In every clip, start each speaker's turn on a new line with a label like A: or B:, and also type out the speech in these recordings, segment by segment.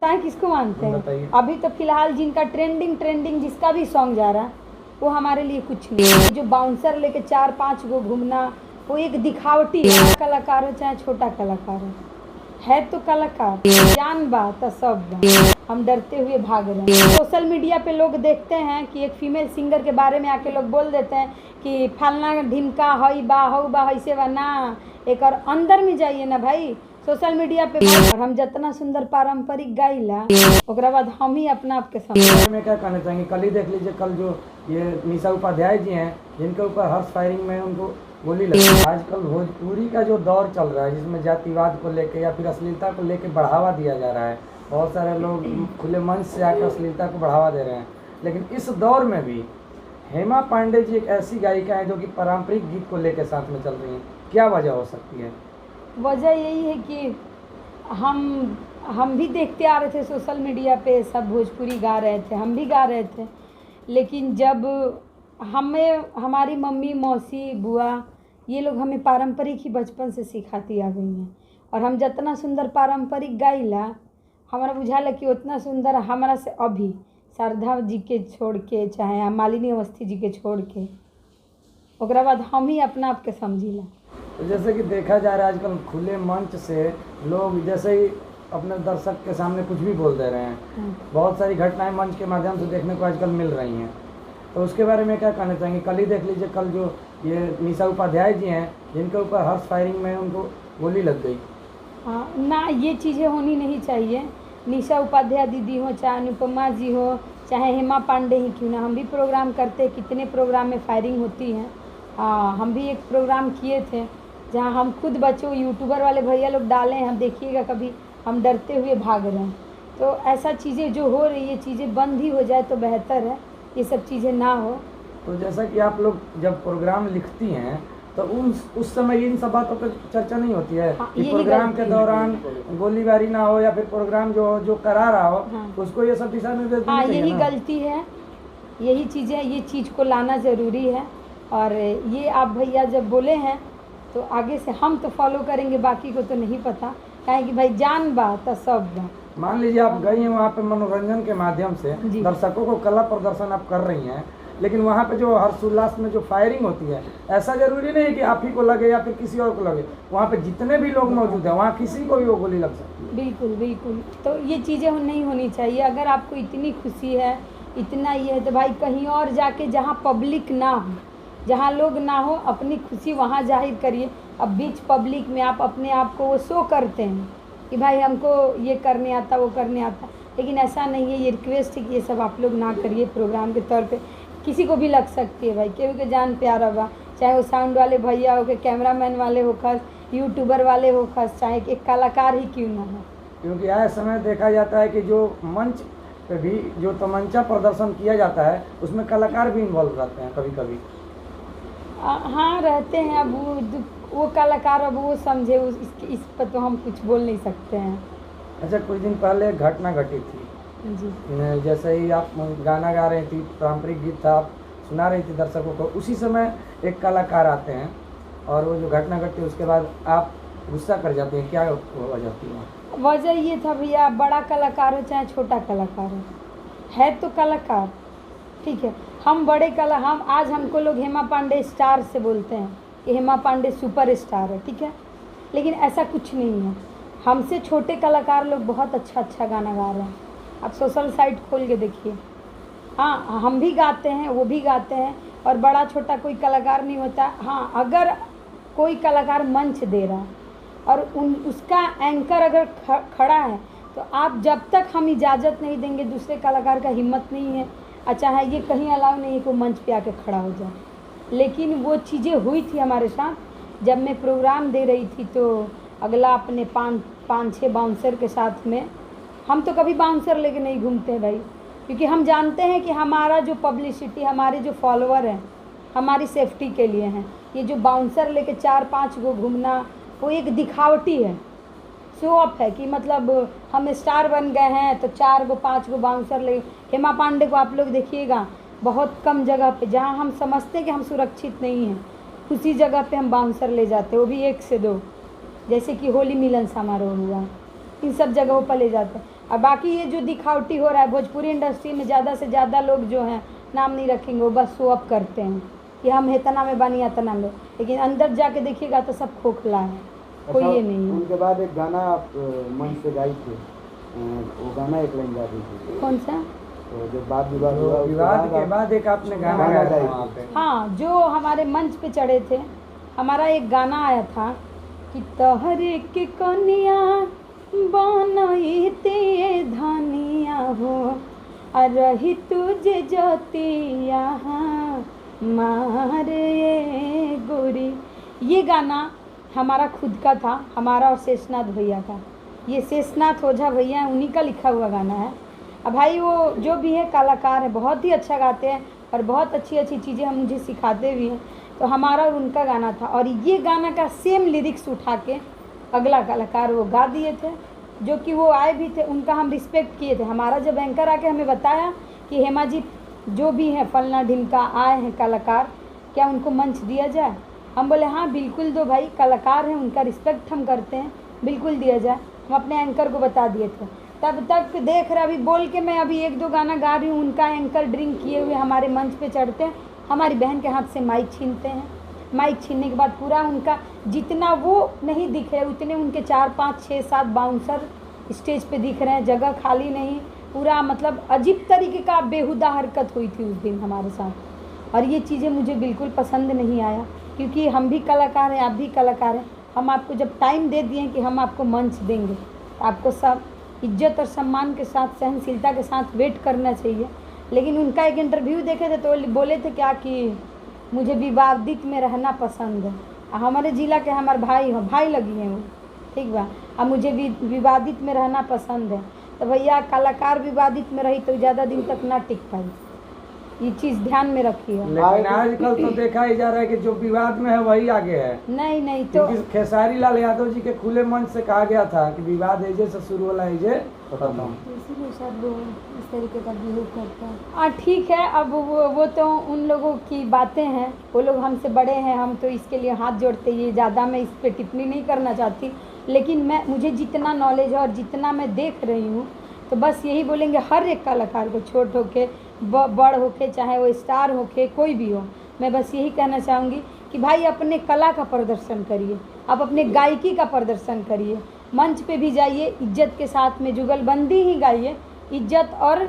A: बताएं किसको मानते हैं?
B: बताइए।
A: अभी तो फिलहाल जिनका ट्रेंडिंग जिसका भी सॉन्ग जा रहा है वो हमारे लिए कुछ नहीं है। जो बाउंसर लेके 4-5 गो घूमना वो एक दिखावटी है। बड़ा कलाकार हो चाहे छोटा कलाकार है तो कलाकार। जान बा तो सब बा, हम डरते हुए भाग रहे हैं। सोशल मीडिया पे लोग देखते हैं कि एक फीमेल सिंगर के बारे में आके लोग बोल देते हैं कि फलना ढिमका हई बा हऊ बा ऐसे बा ना, एक और अंदर में जाइए ना भाई सोशल मीडिया पे। और हम जितना सुंदर पारंपरिक गाइला ओकरा बाद हम ही अपना आप के सामने
B: में क्या कहना चाहेंगे? कल ही देख लीजिए, कल जो ये निशा उपाध्याय जी हैं जिनके ऊपर हर्ष फायरिंग में उनको गोली लगी। आजकल भोजपुरी का जो दौर चल रहा है जिसमें जातिवाद को लेके या फिर अश्लीलता को लेके बढ़ावा दिया जा रहा है, बहुत सारे लोग खुले मंच से आकर अश्लीलता को बढ़ावा दे रहे हैं, लेकिन इस दौर में भी हेमा पांडे जी एक ऐसी गायिका है जो कि पारंपरिक गीत को लेकर साथ में चल रही हैं। क्या वजह हो सकती है?
A: वजह यही है कि हम भी देखते आ रहे थे सोशल मीडिया पे सब भोजपुरी गा रहे थे, हम भी गा रहे थे, लेकिन जब हमें हमारी मम्मी मौसी बुआ ये लोग हमें पारंपरिक ही बचपन से सिखाती आ गई हैं और हम जितना सुंदर पारंपरिक गाइला हमारा बुझाला कि उतना सुंदर हमारा से अभी शारदा जी के छोड़ के चाहे मालिनी अवस्थी जी के छोड़ के ओकरा बाद हम ही अपना आप के समझीला।
B: तो जैसे कि देखा जा रहा है आजकल खुले मंच से लोग जैसे ही अपने दर्शक के सामने कुछ भी बोल दे रहे हैं। बहुत सारी घटनाएं मंच के माध्यम से देखने को आजकल मिल रही हैं, तो उसके बारे में क्या कहना चाहेंगे? कल ही देख लीजिए, कल जो ये निशा उपाध्याय जी हैं जिनके ऊपर हर्ष फायरिंग में उनको गोली लग गई।
A: हाँ ना, ये चीज़ें होनी नहीं चाहिए। निशा उपाध्याय दीदी हो चाहे अनुपमा जी हो चाहे हेमा पांडे ही क्यों ना, हम भी प्रोग्राम करते, कितने प्रोग्राम में फायरिंग होती है। हम भी एक प्रोग्राम किए थे जहाँ हम खुद बच्चों यूट्यूबर वाले भैया लोग डाले हैं, हम देखिएगा कभी, हम डरते हुए भाग रहे हैं। तो ऐसा चीज़ें जो हो रही है चीज़ें बंद ही हो जाए तो बेहतर है, ये सब चीज़ें ना हो।
B: तो जैसा कि आप लोग जब प्रोग्राम लिखती हैं तो उस समय इन सब बातों पर चर्चा नहीं होती है?
A: हाँ,
B: कि प्रोग्राम के दौरान गोलीबारी ना हो या फिर प्रोग्राम जो करा रहा हो। हाँ। उसको ये सब दिशा निर्देश
A: हाँ, यही गलती है, यही चीज़ें, ये चीज़ को लाना ज़रूरी है। और ये आप भैया जब बोले हैं तो आगे से हम तो फॉलो करेंगे, बाकी को तो नहीं पता, काहे कि भाई जान बा तो सब बा।
B: मान लीजिए आप गई हैं वहाँ पे मनोरंजन के माध्यम से दर्शकों को कला प्रदर्शन आप कर रही हैं, लेकिन वहाँ पे जो हर्षोल्लास में जो फायरिंग होती है ऐसा जरूरी नहीं है कि आप ही को लगे या फिर किसी और को लगे। वहाँ पे जितने भी लोग मौजूद हैं वहाँ किसी को भी वो गोली लग सकती है।
A: बिल्कुल बिल्कुल, तो ये चीज़ें नहीं होनी चाहिए। अगर आपको इतनी खुशी है, इतना ये है, तो भाई कहीं और जाके जहाँ पब्लिक ना हो, जहाँ लोग ना हो, अपनी खुशी वहाँ जाहिर करिए। अब बीच पब्लिक में आप अपने आप को वो शो करते हैं कि भाई हमको ये करने आता वो करने आता, लेकिन ऐसा नहीं है। ये रिक्वेस्ट है कि ये सब आप लोग ना करिए। प्रोग्राम के तौर पे किसी को भी लग सकती है भाई, केहू के जान प्यारा बा, चाहे वो साउंड वाले भैया हो के, कैमरामैन वाले हो खस, यूट्यूबर वाले हो खस, चाहे एक कलाकार ही क्यों ना हो।
B: क्योंकि यह समय देखा जाता है कि जो मंच पे भी जो तमंचा प्रदर्शन किया जाता है उसमें कलाकार भी इन्वॉल्व रहते हैं कभी कभी।
A: हाँ रहते हैं। अब वो कलाकार अब वो समझे, इस पर तो हम कुछ बोल नहीं सकते हैं।
B: अच्छा, कुछ दिन पहले एक घटना घटी थी
A: जी,
B: जैसे ही आप गाना गा रही थी, पारंपरिक गीत था, आप सुना रही थी दर्शकों को, उसी समय एक कलाकार आते हैं और वो जो घटना घटती है उसके बाद आप गुस्सा कर जाते हैं। क्या वजह थी वहाँ?
A: वजह ये था भैया, बड़ा कलाकार हो चाहे छोटा कलाकार है तो कलाकार, ठीक है। हम बड़े हम आज हमको लोग हेमा पांडे स्टार से बोलते हैं कि हेमा पांडे सुपर स्टार है, ठीक है, लेकिन ऐसा कुछ नहीं है। हमसे छोटे कलाकार लोग बहुत अच्छा गाना गा रहे हैं। आप सोशल साइट खोल के देखिए। हाँ, हम भी गाते हैं, वो भी गाते हैं, और बड़ा छोटा कोई कलाकार नहीं होता। हाँ, अगर कोई कलाकार मंच दे रहा है और उसका एंकर अगर खड़ा है तो आप जब तक हम इजाज़त नहीं देंगे, दूसरे कलाकार का हिम्मत नहीं है, अच्छा है ये कहीं अलाउ नहीं है कि मंच पे आके खड़ा हो जाए। लेकिन वो चीज़ें हुई थी हमारे साथ जब मैं प्रोग्राम दे रही थी, तो अगला अपने 5-6 बाउंसर के साथ में, हम तो कभी बाउंसर लेके नहीं घूमते हैं भाई, क्योंकि हम जानते हैं कि हमारा जो पब्लिसिटी, हमारे जो फॉलोअर हैं, हमारी सेफ्टी के लिए हैं। ये जो बाउंसर लेके 4-5 गो घूमना वो एक दिखावटी है, शो ऑफ है कि मतलब हम स्टार बन गए हैं तो 4 गो 5 गो बाउंसर ले। हेमा पांडे को आप लोग देखिएगा, बहुत कम जगह पे जहाँ हम समझते हैं कि हम सुरक्षित नहीं हैं, उसी जगह पे हम बाउंसर ले जाते हैं, वो भी 1 से 2, जैसे कि होली मिलन समारोह हुआ, इन सब जगहों पर ले जाते हैं। और बाकी ये जो दिखावटी हो रहा है भोजपुरी इंडस्ट्री में, ज़्यादा से ज़्यादा लोग जो हैं नाम नहीं रखेंगे, वो बस शो अप करते हैं कि हम इतना में बनी इतना में, लेकिन अंदर जाके देखिएगा तो सब खोखला है, कोई ये नहीं है।
C: उनके बाद एक गाना आप मंच से गाई थी, वो गाना एक लाइन गा दी थी,
A: कौन सा?
C: तो जब बात विवाद हुआ उसके
B: विवाद
C: बाद
B: के
C: आप
B: बाद एक आपने गाना गाया था वहाँ पे।
A: हाँ, जो हमारे मंच पे चढ़े थे, हमारा एक गाना आया था कि तहरे के कनिया बनते धनिया हो, रही तुझे जतिया मारे गोरी। ये गाना हमारा खुद का था, हमारा और शेषनाथ भैया का। ये शेषनाथ ओझा भैया हैं, उन्हीं का लिखा हुआ गाना है। अब भाई वो जो भी है कलाकार है, बहुत ही अच्छा गाते हैं और बहुत अच्छी अच्छी चीज़ें हम मुझे सिखाते भी हैं। तो हमारा और उनका गाना था, और ये गाना का सेम लिरिक्स उठा के अगला कलाकार वो गा दिए थे, जो कि वो आए भी थे, उनका हम रिस्पेक्ट किए थे। हमारा जब एंकर आके हमें बताया कि हेमा जी जो भी हैं फलना ढिमका आए हैं कलाकार, क्या उनको मंच दिया जाए? हम बोले हाँ बिल्कुल दो भाई, कलाकार हैं, उनका रिस्पेक्ट हम करते हैं, बिल्कुल दिया जाए। हम अपने एंकर को बता दिए थे। तब तक देख रहे, अभी बोल के मैं अभी 1-2 गाना गा रही हूँ, उनका एंकर ड्रिंक किए हुए हमारे मंच पे चढ़ते हैं, हमारी बहन के हाथ से माइक छीनते हैं। माइक छीनने के बाद पूरा उनका जितना वो नहीं दिख रहे उतने उनके 4, 5, 6, 7 बाउंसर स्टेज पे दिख रहे हैं, जगह खाली नहीं, पूरा मतलब अजीब तरीके का बेहुदा हरकत हुई थी उस दिन हमारे साथ। और ये चीज़ें मुझे बिल्कुल पसंद नहीं आया, क्योंकि हम भी कलाकार हैं, आप भी कलाकार हैं। हम आपको जब टाइम दे दिए कि हम आपको मंच देंगे, तो आपको सब इज्जत और सम्मान के साथ, सहनशीलता के साथ वेट करना चाहिए। लेकिन उनका एक इंटरव्यू देखे थे तो बोले थे क्या कि मुझे विवादित में रहना पसंद है। हमारे ज़िला के हमारे भाई हो, भाई लगी हैं वो, ठीक बा। अब मुझे विवादित में रहना पसंद है, तो भैया कलाकार विवादित में रही तो ज़्यादा दिन तक ना टिक पाई, ये चीज़ ध्यान में रखिए।
B: लेकिन आजकल तो देखा ही जा रहा है कि जो विवाद में है वही आगे है।
A: नहीं तो
B: खेसारी लाल यादव जी के खुले मंच से कहा गया था कि विवाद ऐजे से शुरू होला ऐजे खत्म,
A: इसीलिए सब लोग इस तरीके का बिहेव करते हैं। हाँ ठीक है, अब वो तो उन लोगों की बातें हैं, वो लोग हमसे बड़े हैं, हम तो इसके लिए हाथ जोड़ते। ये ज़्यादा मैं इस पर टिप्पणी नहीं करना चाहती, लेकिन मुझे जितना नॉलेज है और जितना मैं देख रही हूँ, तो बस यही बोलेंगे हर एक कलाकार को, छोट होके बड़ होके, चाहे वो स्टार होके, कोई भी हो, मैं बस यही कहना चाहूँगी कि भाई अपने कला का प्रदर्शन करिए, आप अपने गायकी का प्रदर्शन करिए, मंच पे भी जाइए इज्जत के साथ में, जुगलबंदी ही गाइए इज्जत और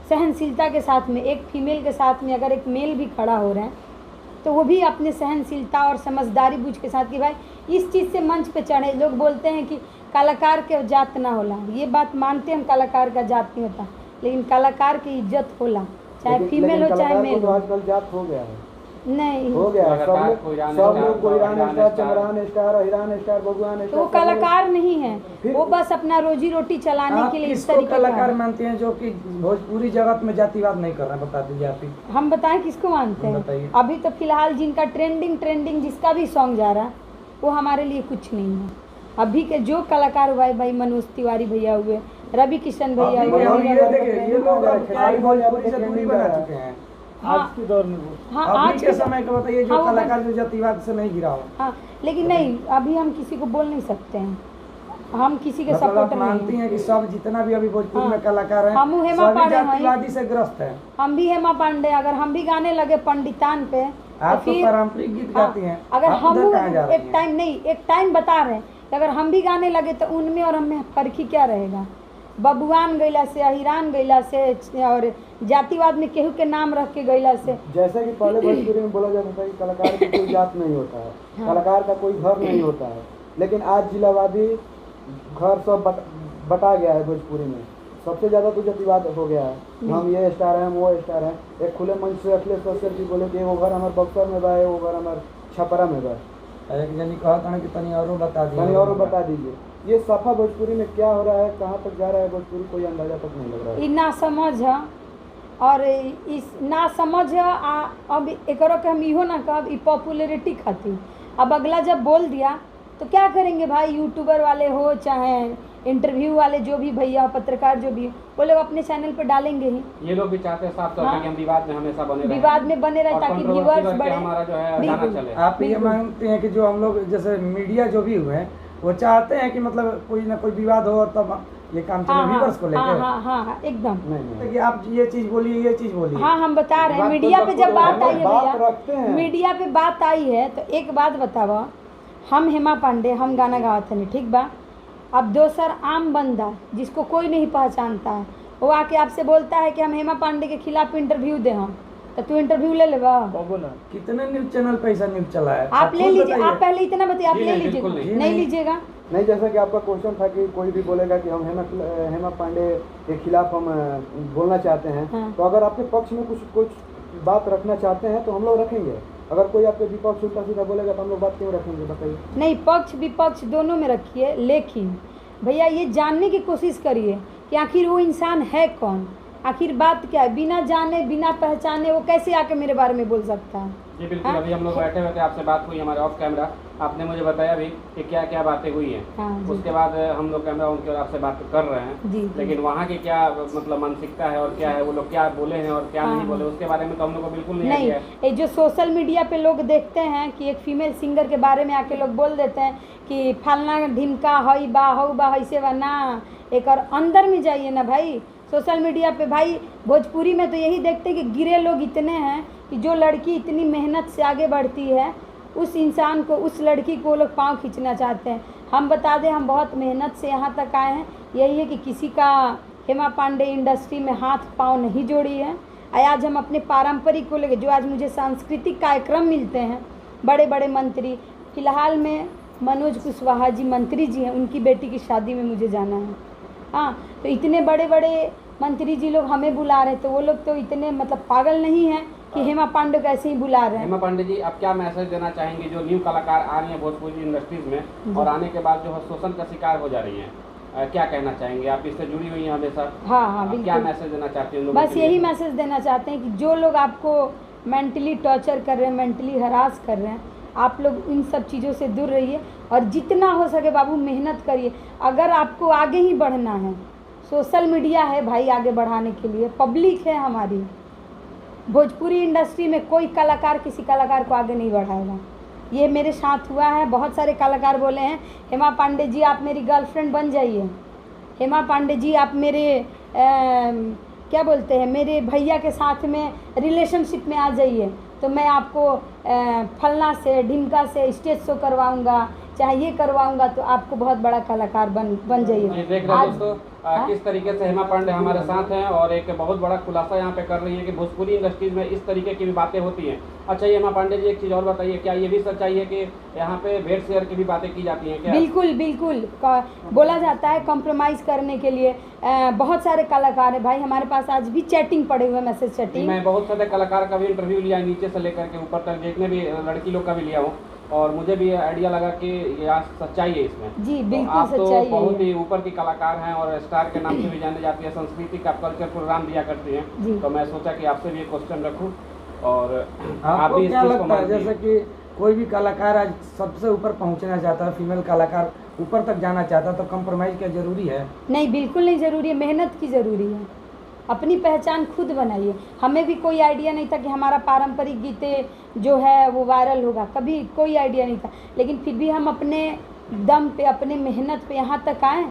A: सहनशीलता के साथ में। एक फीमेल के साथ में अगर एक मेल भी खड़ा हो रहे हैं तो वो भी अपने सहनशीलता और समझदारी बूझ के साथ कि भाई इस चीज़ से मंच पे चढ़े। लोग बोलते हैं कि कलाकार के जात ना होला, ये बात मानते हैं हम, कलाकार का जात नहीं होता, लेकिन कलाकार की इज्जत होला, चाहे फीमेल हो चाहे मेल हो।
C: आजकल जात हो गया है,
A: नहीं
C: हो गया है, सब लोग कोईरान स्टार, चमरान स्टार, हिरान स्टार, बबुआन
A: तो
C: स्टार,
A: वो कलाकार नहीं है, वो बस अपना रोजी रोटी चलाने के लिए इस
B: किसको
A: तरीके का
B: कलाकार
A: है।
B: मानते हैं जो कि भोजपुरी जगत में जातिवाद नहीं कर रहे हैं? बता दीजिए आप ही।
A: हम बताएं किसको मानते हैं?
B: बताइए।
A: अभी तो फिलहाल जिनका ट्रेंडिंग जिसका भी सॉन्ग जा रहा है वो हमारे लिए कुछ नहीं है। अभी के जो कलाकार हुआ है भाई, मनोज तिवारी भैया हुए, रवि किशन भैया
B: अभी
A: हुए,
B: के ये देखिए, ये लोग अब क्या है, भोजपुरी से दूरी बना चुके हैं
A: हाँ,
C: आज के दौर में वो
A: हाँ
B: अभी
A: आज
B: के समय का बताइए, जो
A: हाँ, वो
B: कलाकार जो जातिवाद से नहीं गिरा हो।
A: हाँ, लेकिन नहीं, अभी हम किसी को बोल नहीं सकते हैं, हम किसी के
B: मतलब आप
A: सपोर्टर
B: मानती
A: नहीं
B: हैं कि सब जितना भी अभी भोजपुरी
A: हाँ।
B: में कलाकार हैं
A: हम हेमा
B: सभी
A: पांडे हैं।
B: जातिवादी से ग्रस्त हैं।
A: हम भी हेमा पांडे, अगर हम भी गाने लगे पंडितान पे
B: आप तो
A: फिर
B: पारंपरिक गीत गाती हैं,
A: अगर
B: आप
A: हम
B: उधर कहाँ जा रही
A: एक
B: हैं?
A: टाइम नहीं, एक टाइम बता रहे हैं कि अगर हम भी गाने लगे तो उनमें और हमें फर्क ही क्या रहेगा? बबुआन गैला से, अहिरान गैला से और जातिवाद में केहू के नाम रख के गैला से।
C: जैसे कि पहले भोजपुरी में बोला जाता था कि कलाकार की कोई जात नहीं होता है, कलाकार का कोई घर नहीं होता है, लेकिन आज जिलावादी घर सब बटा गया है भोजपुरी में। सबसे ज़्यादा तो जातिवाद हो गया है, हम ये स्टार हैं, हम वो स्टार हैं। एक खुले मंच से अखिलेश कश्यप जी बोले कि वो घर हमारे बक्सर में बा, वो घर हमारे छपरा में बा।
B: एक जनी कहता है कि तनी और बता दीजिए,
C: तनी और बता दीजिए, ये सफा भोजपुरी में क्या हो रहा है, कहाँ तक जा रहा है भोजपुरी, कोई अंदाजा तक नहीं लग रहा है।
A: ई ना समझ है, और इस ना समझ है। अब एकरो के हम इहो ना कहब ई पॉपुलैरिटी खातिर। अब अगला जब बोल दिया तो क्या करेंगे भाई? यूट्यूबर वाले हो चाहे इंटरव्यू वाले, जो भी भैया पत्रकार जो भी, वो लोग अपने चैनल पर डालेंगे ही।
D: ये लोग भी चाहते हैं साफ तौर पे कि हम विवाद में हमेशा बने रहें,
A: विवाद में बने रहे
D: और
A: ताकि
D: controversy
A: व्यूअर्स
D: करके
A: बढ़े।
D: हमारा जो है गाना
A: बिल्कुल।
D: चले।
B: आप ये मानते हैं कि जो हम लोग जैसे मीडिया जो भी हुए हैं वो चाहते हैं कि मतलब कोई ना कोई विवाद हो, तब ये काम
A: हाँ
B: चले व्यूअर्स को
A: हाँ
B: लेकर?
A: हाँ हाँ हाँ एकदम।
C: नहीं
B: कि आप ये चीज बोलिए, ये चीज बोलिए।
A: हाँ हम बता रहे हैं,
C: बात तो
A: मीडिया पे जब बात आई है
C: बात
A: भैया,
C: रखते हैं।
A: मीडिया पे बात आई है तो एक बात बतावा, हम हेमा पांडे हम गाना गावत हनी, ठीक बा। अब दोसर आम बंदा जिसको कोई नहीं पहचानता है वो आके आपसे बोलता है कि हम हेमा पांडे के खिलाफ इंटरव्यू दे, हम तो तू इंटरव्यू ले लेबा।
B: कितने न्यूज चैनल पे ऐसा न्यूज चला है?
A: आप ले
B: खुद
A: लीजिए,
B: बताइए।
A: आप पहले इतना बताइए, आप
D: जी
A: ले
D: नहीं,
A: लीजिएगा,
D: बिल्कुल नहीं।
A: नहीं लीजिएगा।
C: नहीं, जैसा कि आपका क्वेश्चन था कि कोई भी बोलेगा कि हम हेमा पांडे के खिलाफ हम बोलना चाहते हैं,
A: हाँ।
C: तो अगर आपके पक्ष में कुछ बात रखना चाहते हैं तो हम लोग रखेंगे। अगर कोई आपके विपक्ष उल्टा सीधा बोलेगा तो हम लोग बात क्यों रखेंगे, बताइए।
A: नहीं, पक्ष विपक्ष दोनों में रखिए, लेकिन भैया ये जानने की कोशिश करिए कि आखिर वो इंसान है कौन, आखिर बात क्या है। बिना जाने बिना पहचाने वो कैसे आके मेरे बारे में बोल सकता है?
D: जी बिल्कुल।
A: हाँ?
D: अभी हम लोग बैठे हुए थे, आपसे बात हुई हमारे ऑफ कैमरा, आपने मुझे बताया भी कि क्या क्या बातें हुई हैं।
A: हाँ जी।
D: उसके बाद हम लोग कैमरा ऑन किया और आपसे बात कर रहे हैं।
A: जी, जी।
D: लेकिन वहाँ की क्या मतलब मानसिकता है और क्या है, वो लोग क्या बोले हैं और क्या
A: हाँ,
D: नहीं बोले, उसके बारे में तो हम लोग को बिल्कुल नहीं
A: नहीं,
D: आइडिया है।
A: ये जो सोशल मीडिया पे लोग देखते हैं कि एक फीमेल सिंगर के बारे में आके लोग बोल देते हैं कि फलना ढिमका हई बा हऊ बा ऐसे बा ना, एक और अंदर में जाइए ना भाई। सोशल मीडिया पे भाई भोजपुरी में तो यही देखते हैं कि गिरे लोग इतने हैं कि जो लड़की इतनी मेहनत से आगे बढ़ती है उस इंसान को, उस लड़की को वो लोग पाँव खींचना चाहते हैं। हम बता दें, हम बहुत मेहनत से यहाँ तक आए हैं। यही है कि किसी का हेमा पांडे इंडस्ट्री में हाथ पाँव नहीं जोड़ी है। आज हम अपने पारंपरिक को लेकर, जो आज मुझे सांस्कृतिक कार्यक्रम मिलते हैं, बड़े बड़े मंत्री, फिलहाल में मनोज कुशवाहा जी मंत्री जी हैं, उनकी बेटी की शादी में मुझे जाना है। हाँ, तो इतने बड़े बड़े मंत्री जी लोग हमें बुला रहे हैं, तो वो लोग तो इतने मतलब पागल नहीं हैं कि हेमा पांडे को ऐसे ही बुला रहे हैं।
D: हेमा पांडे जी, आप क्या मैसेज देना चाहेंगे जो न्यू कलाकार आ रही हैं भोजपुरी इंडस्ट्रीज में और आने के बाद जो है शोषण का शिकार हो जा रही हैं, क्या कहना चाहेंगे? आप इससे जुड़ी हुई हैं हमेशा।
A: हाँ हाँ
D: आप क्या
A: बिल्कुल।
D: मैसेज देना चाहते हैं लोगों
A: बस
D: के लिए?
A: यही मैसेज देना चाहते हैं कि जो लोग आपको मेंटली टॉर्चर कर रहे हैं, मेंटली हरास कर रहे हैं, आप लोग इन सब चीज़ों से दूर रहिए और जितना हो सके बाबू मेहनत करिए। अगर आपको आगे ही बढ़ना है, सोशल मीडिया है भाई आगे बढ़ाने के लिए, पब्लिक है हमारी। भोजपुरी इंडस्ट्री में कोई कलाकार किसी कलाकार को आगे नहीं बढ़ाएगा। ये मेरे साथ हुआ है। बहुत सारे कलाकार बोले हैं हेमा पांडे जी आप मेरी गर्लफ्रेंड बन जाइए, हेमा पांडे जी आप मेरे क्या बोलते हैं, मेरे भैया के साथ में रिलेशनशिप में आ जाइए, तो मैं आपको फलना से ढिमका से स्टेज शो करवाऊंगा, चाहे ये करवाऊंगा, तो आपको बहुत बड़ा कलाकार बन जाइए।
D: ये देख रहे हैं
A: आज-
D: दोस्तों,
A: हाँ?
D: किस तरीके से हेमा पांडे हमारे साथ हैं और एक बहुत बड़ा खुलासा यहाँ पे कर रही है कि भोजपुरी इंडस्ट्रीज में इस तरीके की भी बातें होती हैं। अच्छा, ये हेमा पांडे जी एक चीज़ और बताइए, क्या ये भी सच्चाई है कि यहाँ पे भेंट शेयर की भी बातें की जाती हैं क्या?
A: बिल्कुल बिल्कुल, बोला जाता है कॉम्प्रोमाइज़ करने के लिए। बहुत सारे कलाकार हैं भाई हमारे पास, आज भी चैटिंग पड़े हुए, मैसेज
D: जी,
A: चैटिंग।
D: मैं बहुत सारे कलाकार का भी इंटरव्यू लिया है, नीचे से लेकर के ऊपर तक, जितने भी लड़की लोग का भी लिया हूँ, और मुझे भी आइडिया लगा कि ये सच्चाई है इसमें।
A: जी
D: तो
A: बिल्कुल
D: आप तो
A: सच्चाई है
D: बहुत
A: ये।
D: ही ऊपर की कलाकार हैं और स्टार के नाम से भी जाने जाती है, सांस्कृतिक आप कल्चर प्रोग्राम दिया करती
A: जी।
D: हैं, तो मैं सोचा कि आपसे भी एक क्वेश्चन रखूं और आप
B: आपको
D: भी इस
B: क्या
D: चीज़ को
B: लगता है,
D: मानिए।
B: जैसे कि कोई भी कलाकार आज सबसे ऊपर पहुंचना चाहता है, फीमेल कलाकार ऊपर तक जाना चाहता है, तो कंप्रोमाइज़ क्या जरूरी है?
A: नहीं, बिल्कुल नहीं ज़रूरी है, मेहनत की ज़रूरी है। अपनी पहचान खुद बनाइए। हमें भी कोई आइडिया नहीं था कि हमारा पारंपरिक गीतें जो है वो वायरल होगा, कभी कोई आइडिया नहीं था, लेकिन फिर भी हम अपने दम पे, अपने मेहनत पे यहाँ तक आए।